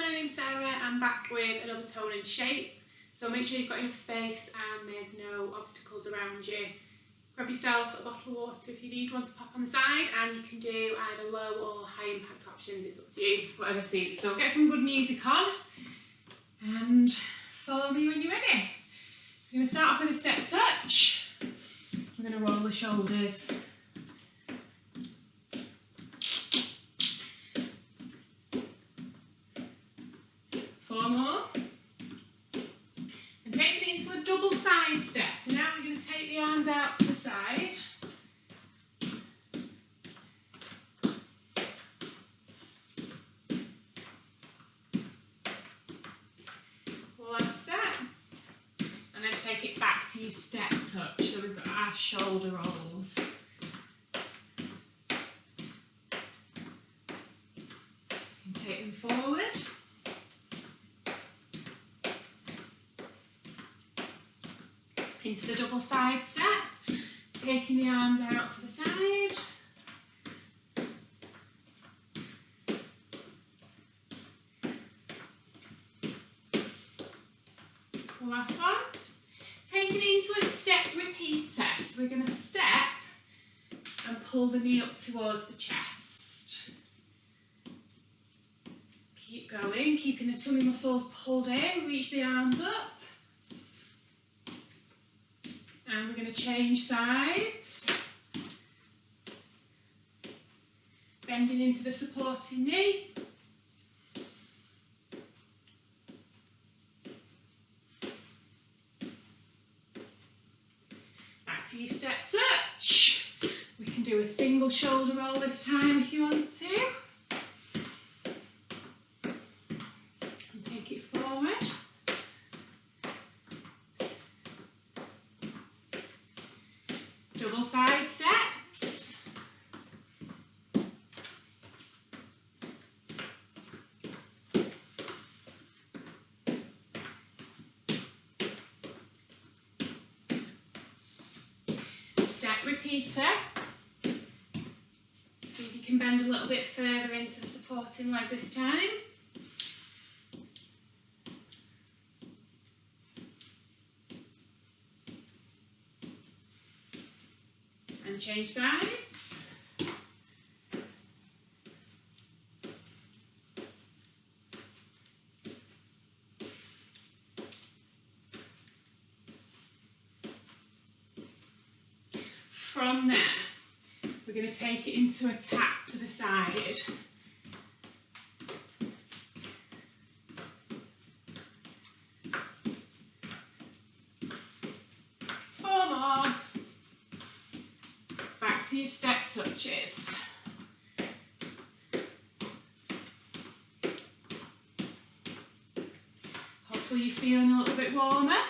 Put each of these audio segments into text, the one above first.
my name's Sarah. I'm back with another tone and shape. So make sure you've got enough space and there's no obstacles around you. Grab yourself a bottle of water if you need one to pop on the side, and you can do either low or high impact options, it's up to you, whatever suits. So get some good music on and follow me when you're ready. So we're going to start off with a step touch. We're going to roll the shoulders. 4 more. And take it into a double side step. So now we're going to take the arms out to the side. Last step. And then take it back to your step touch. So we've got our shoulder rolls. And take them forward. Into the double side step, taking the arms out to the side. Last one. Taking it into a step repeater. So we're going to step and pull the knee up towards the chest. Keep going, keeping the tummy muscles pulled in, reach the arms up. And we're going to change sides, bending into the supporting knee. Back to your step touch. We can do a single shoulder roll this time if you want to. And take it forward. Double side steps. Step repeater. See if you can bend a little bit further into the supporting leg this time. And change sides. From there, we're going to take it into a tap to the side. Your step touches. Hopefully you're feeling a little bit warmer.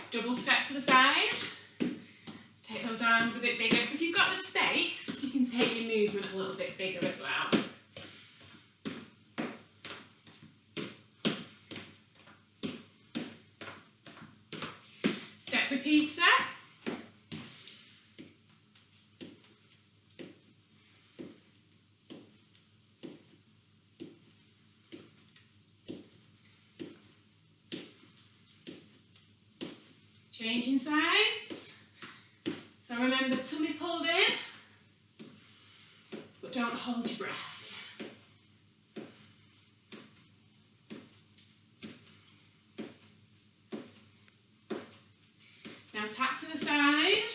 Double step to the side. Let's take those arms a bit bigger. So if you've got the space, you can take your movement a little bit bigger as well. Repeater. Changing sides. So remember, tummy pulled in, but don't hold your breath. Now tap to the side.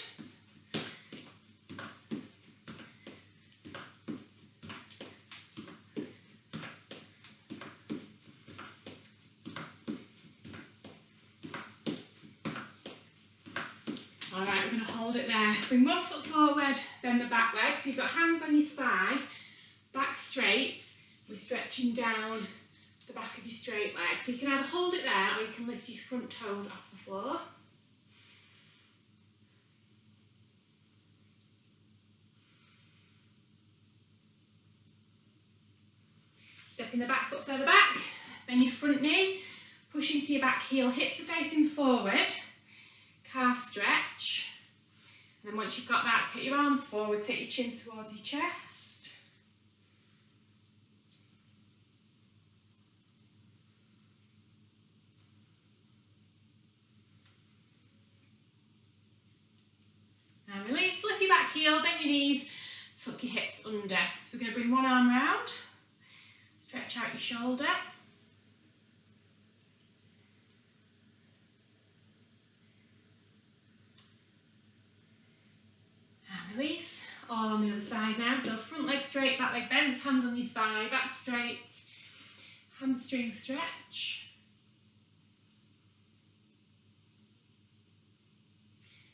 Alright, we're going to hold it there. Bring one foot forward, then the back leg. So you've got hands on your thigh, back straight. We're stretching down the back of your straight leg. So you can either hold it there or you can lift your front toes off the floor. Stepping the back foot further back, then your front knee, push into your back heel, hips are facing forward, calf stretch, and then once you've got that, take your arms forward, take your chin towards your chest, lift your back heel, bend your knees, tuck your hips under. So we're going to bring one arm round, stretch out your shoulder. And release. All on the other side now. So front leg straight, back leg bent, hands on your thigh, back straight, hamstring stretch.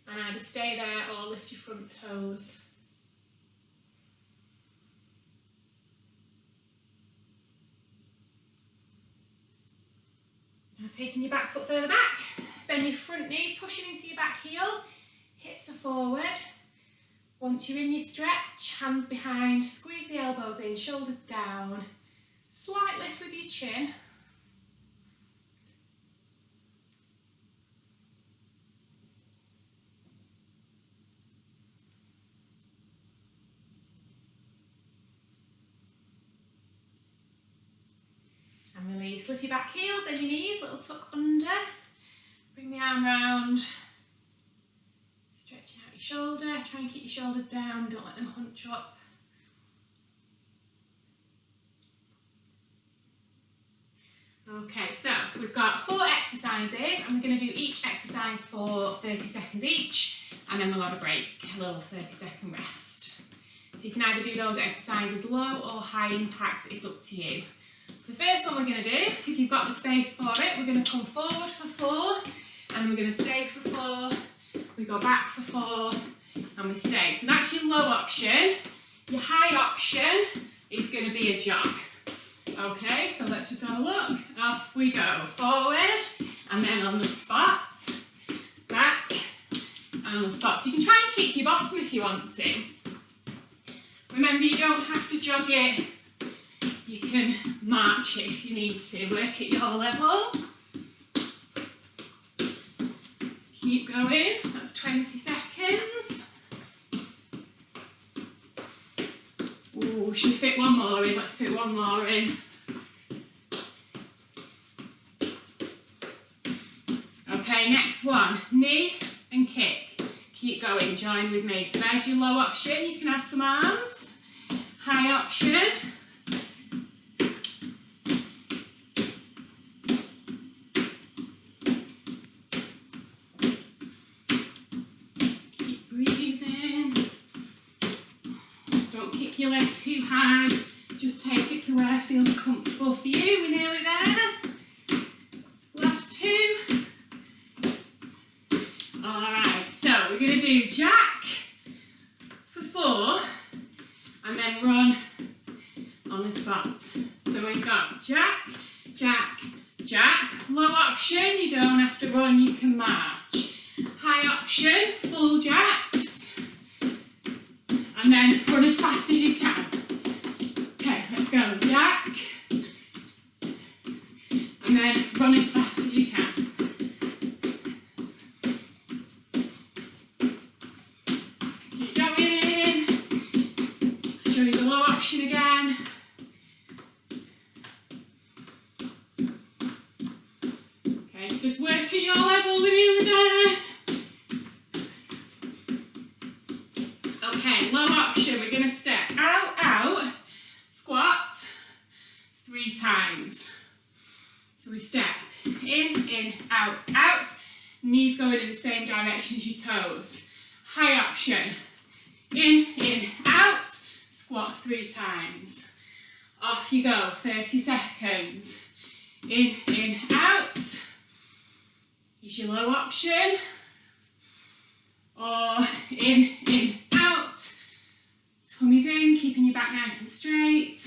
And either stay there or lift your front toes. Now taking your back foot further back, bend your front knee, pushing into your back heel, hips are forward. Once you're in your stretch, hands behind, squeeze the elbows in, shoulders down. Slight lift with your chin. And release, lift your back heel, bend your knees, little tuck under. Bring the arm round. Stretching out your shoulder, try and keep your shoulders down, don't let them hunch up. Okay, so we've got 4 exercises and we're going to do each exercise for 30 seconds each, and then we'll have a break, a little 30-second rest. So you can either do those exercises low or high impact, it's up to you. So the first one we're going to do, if you've got the space for it, we're going to come forward for 4, and we're going to stay for 4, we go back for 4, and we stay. So that's your low option. Your high option is going to be a jog. Okay, so let's just have a look. Off we go. Forward, and then on the spot, back, and on the spot. So you can try and kick your bottom if you want to. Remember, you don't have to jog it. You can march it if you need to. Work at your level. Keep going. That's 20 seconds. Ooh, should we fit one more in? Let's fit one more in. Okay, next one. Knee and kick. Keep going. Join with me. So there's your low option. You can have some arms. High option. Your leg too high, just take it to where it feels comfortable for you. We're nearly there. Last 2. Alright, so we're going to do jack for 4 and then run on the spot. So we've got jack, jack, jack. Low option, you don't have to run, you can march. High option, full jacks. And then run as fast as you can. Okay, let's go. Jack. And then run as fast as you can. Keep going. Show you the low option again. Okay, so just work at your level, we're nearly there. Okay, low option, we're going to step out, out, squat 3 times. So we step in, out, out, knees going in the same direction as your toes. High option, in, out, squat 3 times. Off you go, 30 seconds. In, out. Is your low option. Or in, out. Tummy's in, keeping your back nice and straight.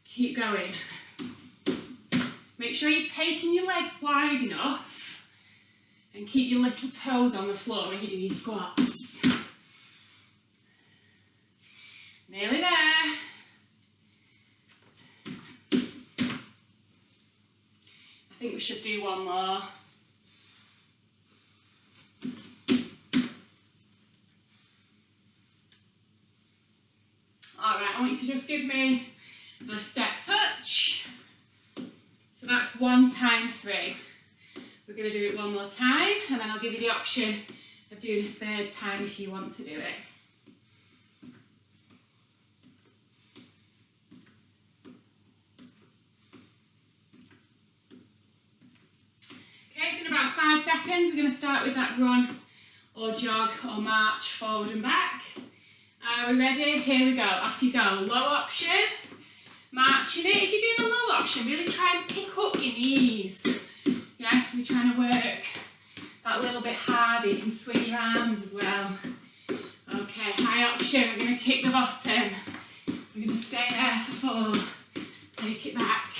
Keep going. Make sure you're taking your legs wide enough and keep your little toes on the floor when you do your squats. Nearly there. I think we should do one more. Alright, I want you to just give me a step touch. So that's 1 time 3. We're going to do it one more time, and then I'll give you the option of doing a 3rd time if you want to do it. about 5 seconds. We're going to start with that run or jog or march forward and back. Are we ready? Here we go. Off you go. Low option. Marching it. If you're doing the low option, really try and pick up your knees. Yes, we're trying to work that little bit harder. You can swing your arms as well. Okay, high option. We're going to kick the bottom. We're going to stay there for 4. Take it back.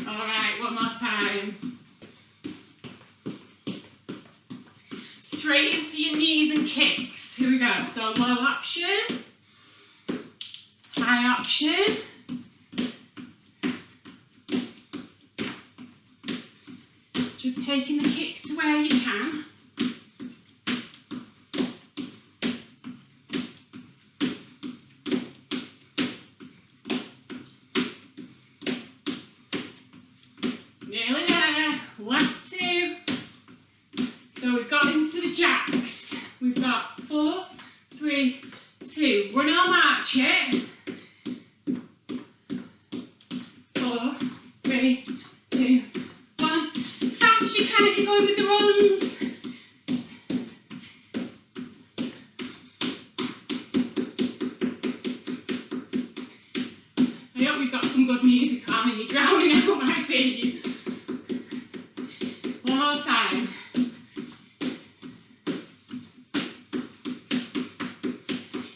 Alright, one more time. Straight into your knees and kicks. Here we go. So low option. High option. Just taking the kick to where you can. Nearly there. Last 2. So we've got into the jacks. We've got 4, 3, 2. Run or march it. 4, 3, 2, 1. Fast as you can if you're going with the runs. I hope we've got some good music on and you're drowning out my feet. One more time.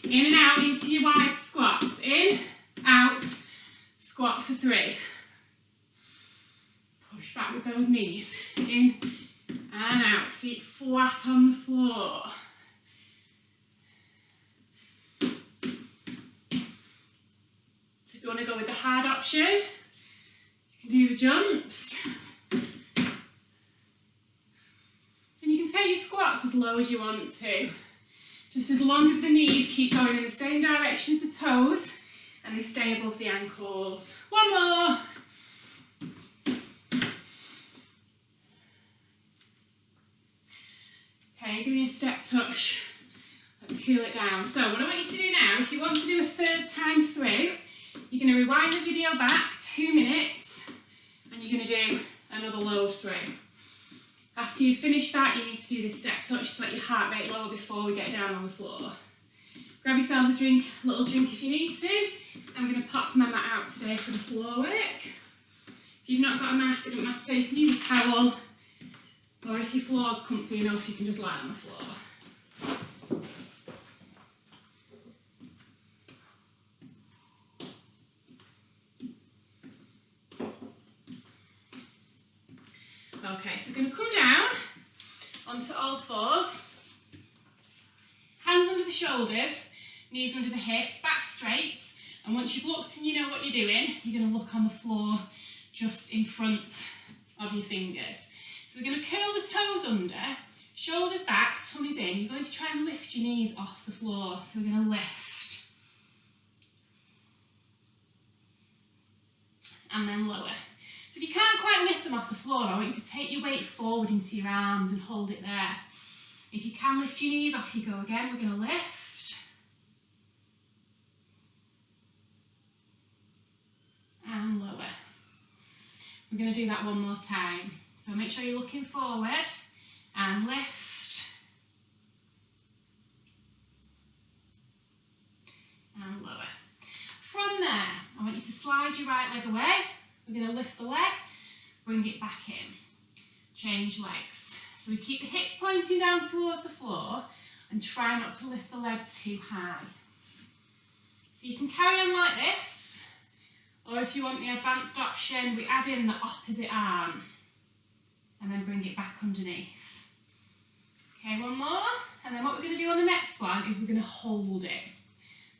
In and out into your wide squats. In, out, squat for 3. Push back with those knees. In and out. Feet flat on the floor. So if you want to go with the hard option, you can do the jumps. And you can take your squats as low as you want to. Just as long as the knees keep going in the same direction as the toes and they stay above the ankles. One more. Okay, give me a step touch. Let's cool it down. So what I want you to do now, if you want to do a 3rd time through, you're going to rewind the video back 2 minutes and you're going to do another load through. After you finish that, you need to do this step touch to let your heart rate lower before we get down on the floor. Grab yourselves a little drink if you need to. I'm going to pop my mat out today for the floor work. If you've not got a mat, it doesn't matter, you can use a towel, or if your floor's comfy enough, you can just lie on the floor. Okay, so we're going to come down onto all 4s, hands under the shoulders, knees under the hips, back straight, and once you've looked and you know what you're doing, you're going to look on the floor just in front of your fingers. So we're going to curl the toes under, shoulders back, tummies in. You're going to try and lift your knees off the floor, so we're going to lift and then lower. So if you can't quite lift them off the floor, I want you to take your weight forward into your arms and hold it there. If you can lift your knees, off you go again. We're going to lift and lower. We're going to do that one more time. So make sure you're looking forward and lift and lower. From there, I want you to slide your right leg away. We're going to lift the leg, bring it back in, change legs. So we keep the hips pointing down towards the floor and try not to lift the leg too high. So you can carry on like this, or if you want the advanced option, we add in the opposite arm and then bring it back underneath. Okay, one more, and then what we're going to do on the next one is we're going to hold it.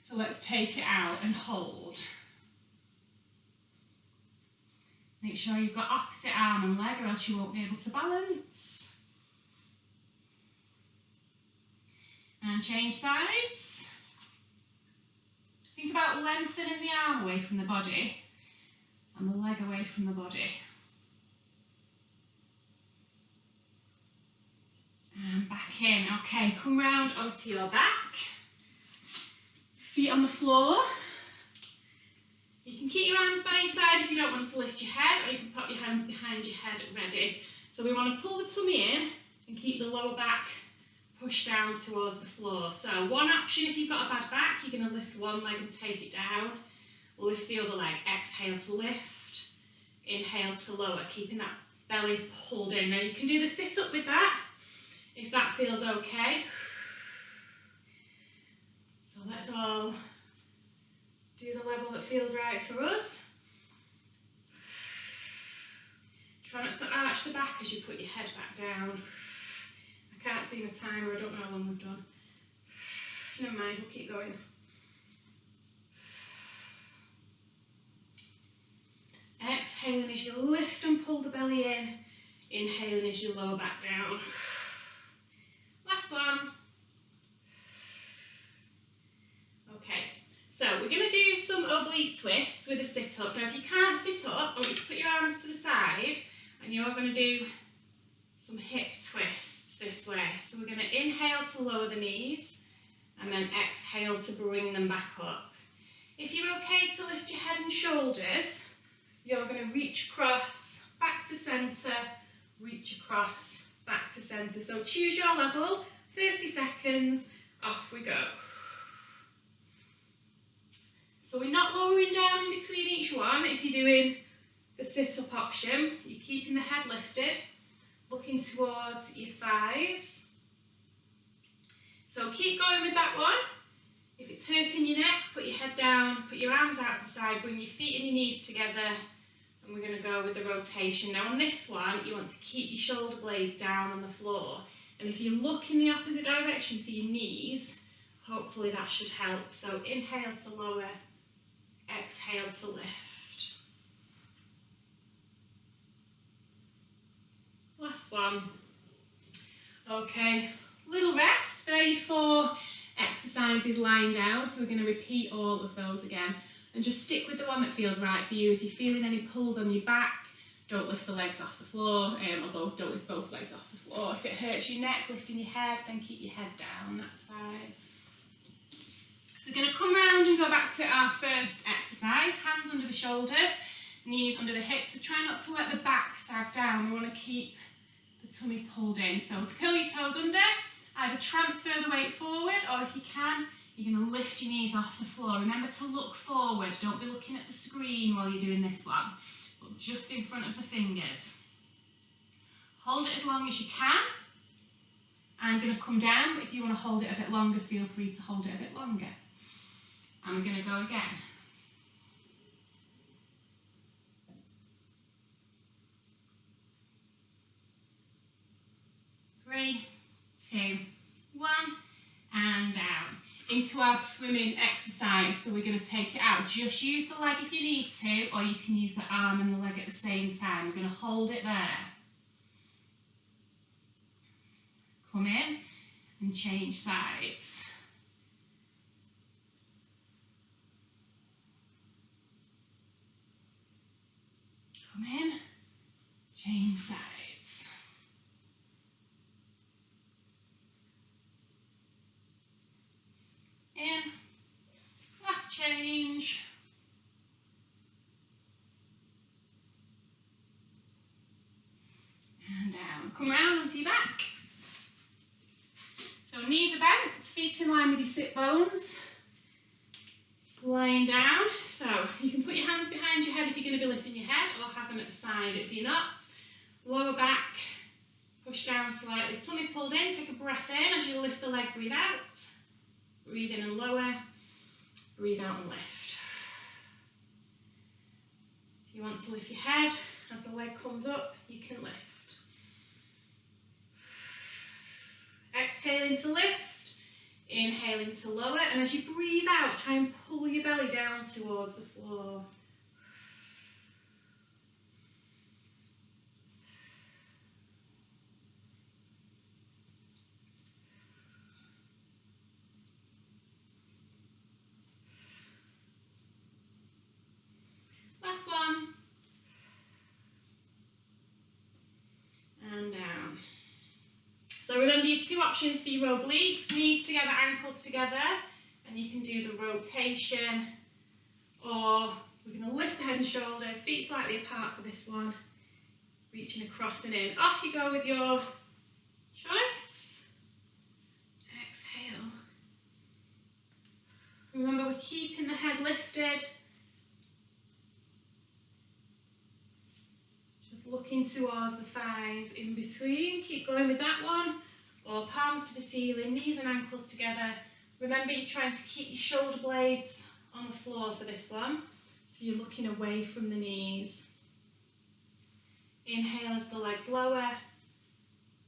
So let's take it out and hold. Make sure you've got opposite arm and leg or else you won't be able to balance. And change sides. Think about lengthening the arm away from the body and the leg away from the body. And back in. Okay, come round onto your back. Feet on the floor. You can keep your arms by your side if you don't want to lift your head, or you can pop your hands behind your head ready. So we want to pull the tummy in and keep the lower back pushed down towards the floor. So one option, if you've got a bad back, you're going to lift one leg and take it down. Lift the other leg. Exhale to lift. Inhale to lower, keeping that belly pulled in. Now you can do the sit-up with that, if that feels okay. So let's all do the level that feels right for us. Try not to arch the back as you put your head back down. I can't see the timer, I don't know how long we've done. Never mind, we'll keep going. Exhaling as you lift and pull the belly in. Inhaling as you lower back down. Last one. Okay, so we're going to do some oblique twists with a sit-up. Now if you can't sit up, I want you to put your arms to the side and you're going to do some hip twists this way. So we're going to inhale to lower the knees and then exhale to bring them back up. If you're okay to lift your head and shoulders, you're going to reach across, back to centre, reach across, back to centre. So choose your level, 30 seconds, off we go. So we're not lowering down in between each one. If you're doing the sit-up option, you're keeping the head lifted, looking towards your thighs. So keep going with that one. If it's hurting your neck, put your head down, put your arms out to the side, bring your feet and your knees together, and we're going to go with the rotation. Now on this one, you want to keep your shoulder blades down on the floor, and if you look in the opposite direction to your knees, hopefully that should help. So inhale to lower, exhale to lift. Last one. Okay, little rest. There are your 4 exercises lying down, so we're going to repeat all of those again and just stick with the one that feels right for you. If you're feeling any pulls on your back, don't lift the legs off the floor, or don't lift both legs off the floor. If it hurts your neck, lifting your head, then keep your head down, that's fine. So we're going to come round and go back to our first exercise, hands under the shoulders, knees under the hips, so try not to let the back sag down. We want to keep the tummy pulled in, so curl your toes under. Either transfer the weight forward, or if you can, you're going to lift your knees off the floor. Remember to look forward, don't be looking at the screen while you're doing this one. Look just in front of the fingers. Hold it as long as you can. I'm going to come down, but if you want to hold it a bit longer, feel free to hold it a bit longer. And we're going to go again. 3, 2, 1, and down. Into our swimming exercise, so we're going to take it out. Just use the leg if you need to, or you can use the arm and the leg at the same time. We're going to hold it there. Come in and change sides. Come in, change sides. In, last change. And down. Come round onto your back. So knees are bent, feet in line with your sit bones. Lying down. So you can put your hands behind your head if you're going to be lifting your head, or have them at the side if you're not. Lower back, push down slightly, tummy pulled in, take a breath in as you lift the leg, breathe out. Breathe in and lower, breathe out and lift. If you want to lift your head, as the leg comes up, you can lift. Exhaling to lift, inhaling to lower, and as you breathe out, try and pull your belly down towards the floor. Last one. And down. So remember your 2 options for your obliques, knees together, ankles together, and you can do the rotation, or We're going to lift the head and shoulders, feet slightly apart for this one, reaching across and in. Off you go with your choice. Exhale. Remember, we're keeping the head lifted. Just looking towards the thighs in between. Keep going with that one. Or palms to the ceiling, knees and ankles together. Remember, you're trying to keep your shoulder blades on the floor for this one. So you're looking away from the knees. Inhale as the legs lower.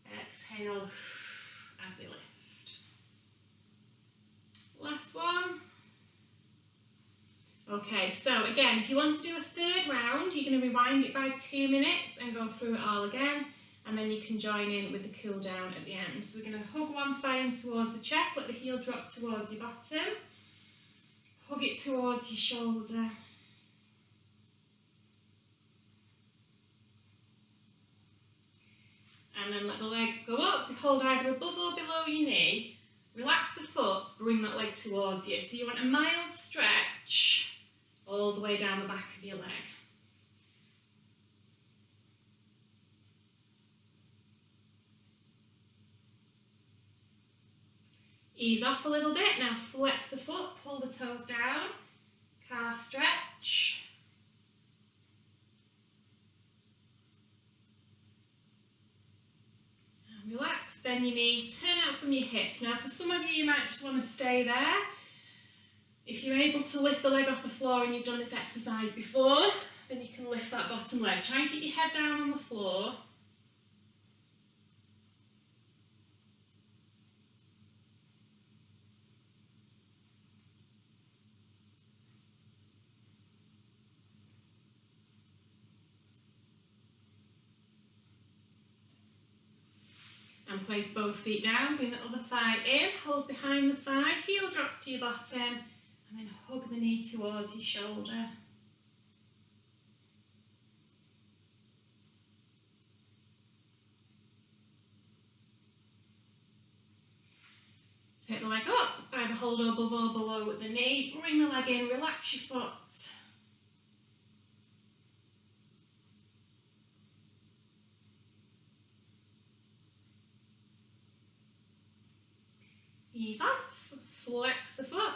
Exhale as they lift. Last one. Okay, so again, if you want to do a third round, you're going to rewind it by 2 minutes and go through it all again. And then you can join in with the cool down at the end. So we're going to hug one thigh in towards the chest, let the heel drop towards your bottom. Hug it towards your shoulder. And then let the leg go up, hold either above or below your knee. Relax the foot, bring that leg towards you. So you want a mild stretch all the way down the back of your leg. Ease off a little bit, now flex the foot, pull the toes down, calf stretch. And relax, bend your knee, turn out from your hip. Now for some of you, you might just want to stay there. If you're able to lift the leg off the floor and you've done this exercise before, then you can lift that bottom leg. Try and keep your head down on the floor. And place both feet down, bring the other thigh in, hold behind the thigh, heel drops to your bottom, and then hug the knee towards your shoulder. Take the leg up, either hold above or below the knee, bring the leg in, relax your foot. Ease off, flex the foot.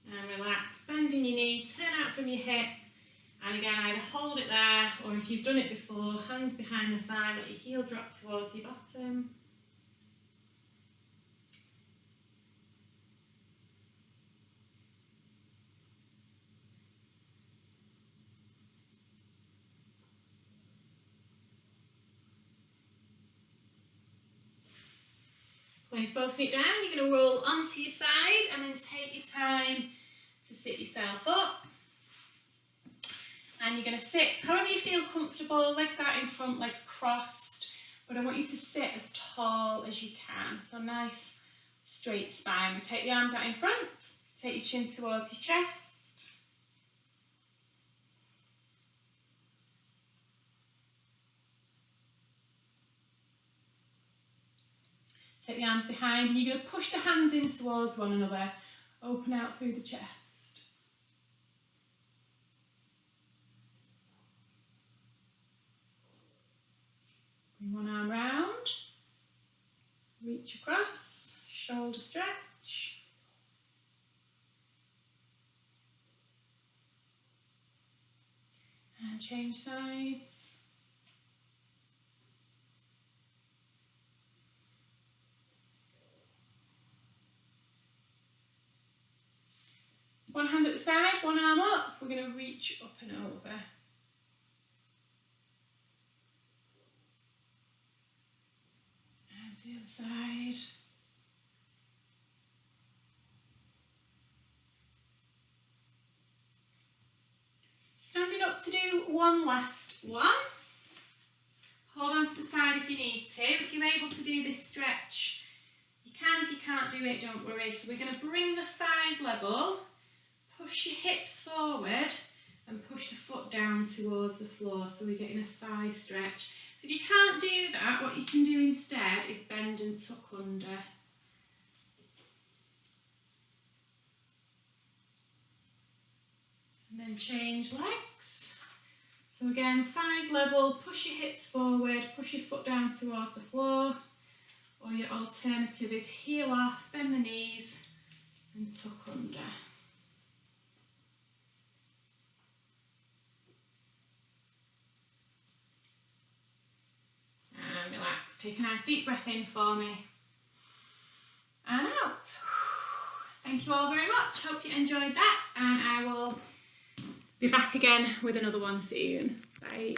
And relax, bending your knee, turn out from your hip. And again, either hold it there, or if you've done it before, hands behind the thigh, let your heel drop towards your bottom. Place both feet down, you're going to roll onto your side and then take your time to sit yourself up. And you're going to sit however you feel comfortable, legs out in front, legs crossed. But I want you to sit as tall as you can. So nice straight spine. We take the arms out in front, take your chin towards your chest. Take the arms behind and you're going to push the hands in towards one another. Open out through the chest. Bring one arm round. Reach across. Shoulder stretch. And change sides. One hand at the side, one arm up. We're going to reach up and over. And to the other side. Standing up to do one last one. Hold on to the side if you need to. If you're able to do this stretch, you can. If you can't do it, don't worry. So we're going to bring the thighs level. Push your hips forward and push the foot down towards the floor, so we're getting a thigh stretch. So if you can't do that, what you can do instead is bend and tuck under. And then change legs. So again, thighs level, push your hips forward, push your foot down towards the floor. Or your alternative is heel off, bend the knees and tuck under. And relax. Take a nice deep breath in for me. And out. Thank you all very much. Hope you enjoyed that, and I will be back again with another one soon. Bye.